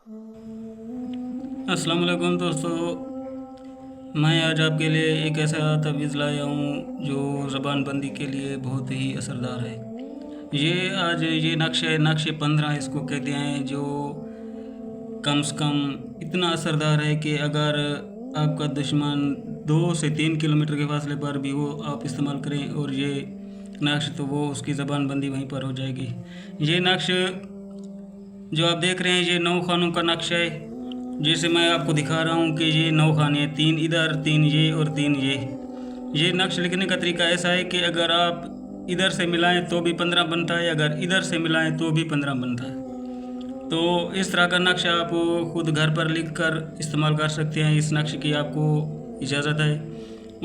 अस्सलाम वालेकुम दोस्तों, मैं आज आपके लिए एक ऐसा तवीज़ लाया हूँ जो ज़बान बंदी के लिए बहुत ही असरदार है। ये नक्श 15 इसको कहते हैं, जो कम से कम इतना असरदार है कि अगर आपका दुश्मन 2 से 3 किलोमीटर के फासले पर भी हो, आप इस्तेमाल करें और ये नक्श, तो वो उसकी ज़बान बंदी वहीं पर हो जाएगी। ये नक्श जो आप देख रहे हैं, ये 9 खानों का नक्श है। जैसे मैं आपको दिखा रहा हूँ कि ये 9 खाने हैं, 3 इधर, 3 ये और 3 ये। ये नक्श लिखने का तरीका ऐसा है कि अगर आप इधर से मिलाएं तो भी 15 बनता है, अगर इधर से मिलाएं तो भी 15 बनता है। तो इस तरह का नक्श आप खुद घर पर लिख कर इस्तेमाल कर सकते हैं। इस नक्श की आपको इजाज़त है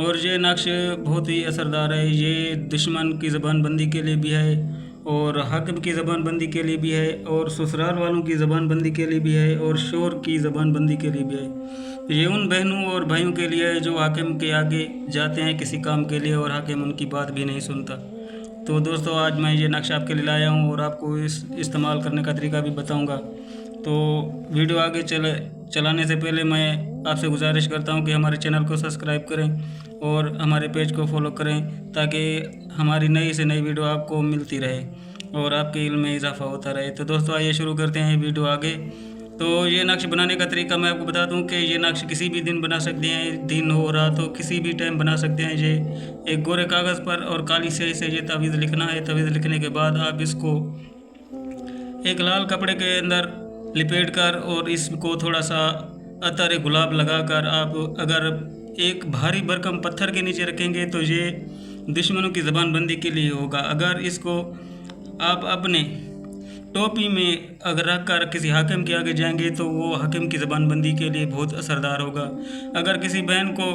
और ये नक्श बहुत ही असरदार है। ये दुश्मन की ज़बान बंदी के लिए भी है और हाकिम की ज़बान बंदी के लिए भी है और ससुराल वालों की ज़बान बंदी के लिए भी है और शोहर की ज़बान बंदी के लिए भी है। ये उन बहनों और भाइयों के लिए है जो हाकिम के आगे जाते हैं किसी काम के लिए और हाकिम उनकी बात भी नहीं सुनता। तो दोस्तों, आज मैं ये नक्शा आपके लिए लाया हूँ और आपको इस्तेमाल करने का तरीका भी बताऊँगा। तो वीडियो आगे चलाने से पहले मैं आपसे गुजारिश करता हूँ कि हमारे चैनल को सब्सक्राइब करें और हमारे पेज को फॉलो करें, ताकि हमारी नई से नई वीडियो आपको मिलती रहे और आपके इल्म में इजाफा होता रहे। तो दोस्तों, आइए शुरू करते हैं वीडियो आगे। तो ये नक्श बनाने का तरीका मैं आपको बता दूं कि ये नक्श किसी भी दिन बना सकते हैं, दिन हो रात हो, किसी भी टाइम बना सकते हैं। ये एक गोरे कागज़ पर और काली स्याही से ये तवीज़ लिखना है। तवीज़ लिखने के बाद आप इसको एक लाल कपड़े के अंदर लिपेट कर और इसको थोड़ा सा अतर गुलाब लगाकर आप अगर एक भारी भरकम पत्थर के नीचे रखेंगे तो ये दुश्मनों की ज़बान बंदी के लिए होगा। अगर इसको आप अपने टोपी में अगर रख कर किसी हाकिम के आगे जाएंगे तो वो हाकिम की ज़बान बंदी के लिए बहुत असरदार होगा। अगर किसी बहन को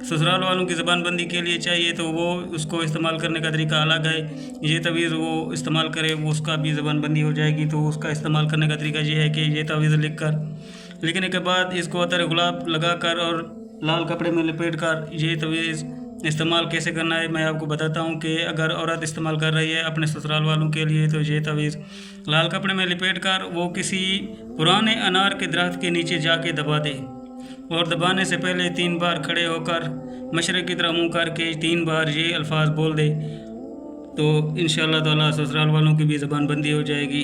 ससुराल वालों की ज़बान बंदी के लिए चाहिए तो वो उसको इस्तेमाल करने का तरीका अलग है। ये तवीज़ वो इस्तेमाल करे, वो उसका भी ज़बान बंदी हो जाएगी। तो उसका इस्तेमाल करने का तरीका ये है कि ये तवीज़ लिखने के बाद इसको अतर गुलाब लगा कर और लाल कपड़े में लपेट कर ये तवीज़ इस्तेमाल कैसे करना है मैं आपको बताता हूँ। कि अगर औरत इस्तेमाल कर रही है अपने ससुराल वालों के लिए तो ये तवीज़ लाल कपड़े में लपेट कर वो किसी पुराने अनार के दरख्त के नीचे जाके दबा दे और दबाने से पहले 3 बार खड़े होकर मशरक़ की तरफ मुँह करके 3 बार ये अल्फाज बोल दे तो इंशाअल्लाह ताला ससुराल वालों की भी ज़बान बंदी हो जाएगी।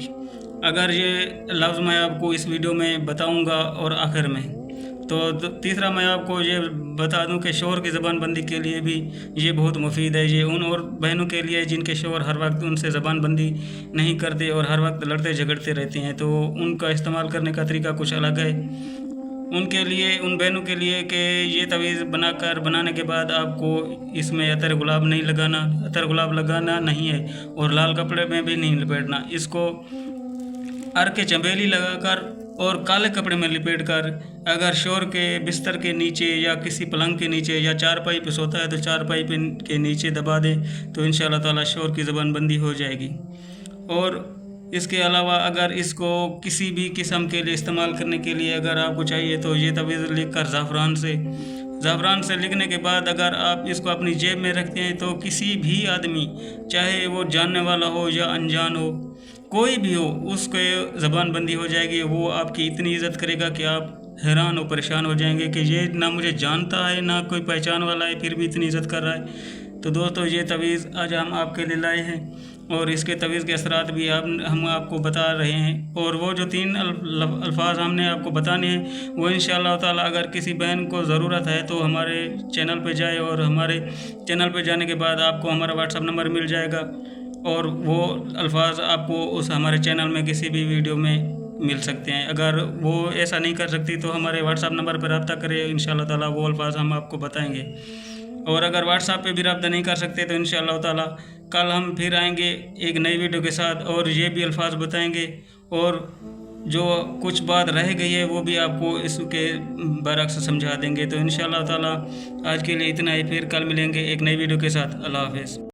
अगर ये लफ्ज़ मैं आपको इस वीडियो में बताऊँगा और आखिर में, तो तीसरा मैं आपको ये बता दूं कि शोहर की ज़बान बंदी के लिए भी ये बहुत मुफीद है। ये उन और बहनों के लिए जिनके शोहर हर वक्त उनसे ज़बान बंदी नहीं करते और हर वक्त लड़ते झगड़ते रहते हैं, तो उनका इस्तेमाल करने का तरीका कुछ अलग है। उनके लिए, उन बहनों के लिए कि ये तवीज़ बनाने के बाद आपको इसमें अतर गुलाब नहीं लगाना, अतर गुलाब लगाना नहीं है और लाल कपड़े में भी नहीं लपेटना। इसको अर्क चंबेली लगाकर और काले कपड़े में लपेट कर अगर शोहर के बिस्तर के नीचे या किसी पलंग के नीचे या चारपाई पे सोता है तो चारपाई के नीचे दबा दें तो इंशाअल्लाह ताला शोहर की ज़बान बंदी हो जाएगी। और इसके अलावा अगर इसको किसी भी किस्म के लिए इस्तेमाल करने के लिए अगर आपको चाहिए तो ये तवीज़ लिख कर ज़ाफ़रान से लिखने के बाद अगर आप इसको अपनी जेब में रखते हैं तो किसी भी आदमी, चाहे वो जानने वाला हो या अनजान हो, कोई भी हो, उसके ज़बान बंदी हो जाएगी। वो आपकी इतनी इज़्ज़त करेगा कि आप हैरान और परेशान हो जाएंगे कि ये ना मुझे जानता है ना कोई पहचान वाला है, फिर भी इतनी इज़्ज़त कर रहा है। तो दोस्तों, ये तवीज़ आज हम आपके लिए लाए हैं और इसके तवीज़ के असरात भी हम आपको बता रहे हैं। और वो जो 3 अल्फाज हमने आपको बताने हैं वो इंशाअल्लाह ताला अगर किसी बहन को ज़रूरत है तो हमारे चैनल पे जाए और हमारे चैनल पे जाने के बाद आपको हमारा व्हाट्सअप नंबर मिल जाएगा और वो अल्फाज आपको उस हमारे चैनल में किसी भी वीडियो में मिल सकते हैं। अगर वो ऐसा नहीं कर सकती तो हमारे व्हाट्सअप नंबर पर रब्ता करें, इंशाअल्लाह ताला वो अल्फाज हम आपको बताएंगे। और अगर व्हाट्सएप पे भी रब्ता नहीं कर सकते तो इंशाअल्लाह ताला कल हम फिर आएंगे एक नई वीडियो के साथ और ये भी अल्फाज बताएंगे और जो कुछ बात रह गई है वो भी आपको इसके बरक्स समझा देंगे। तो इंशाअल्लाह ताला आज के लिए इतना ही, फिर कल मिलेंगे एक नई वीडियो के साथ। अल्लाह हाफ़िज़।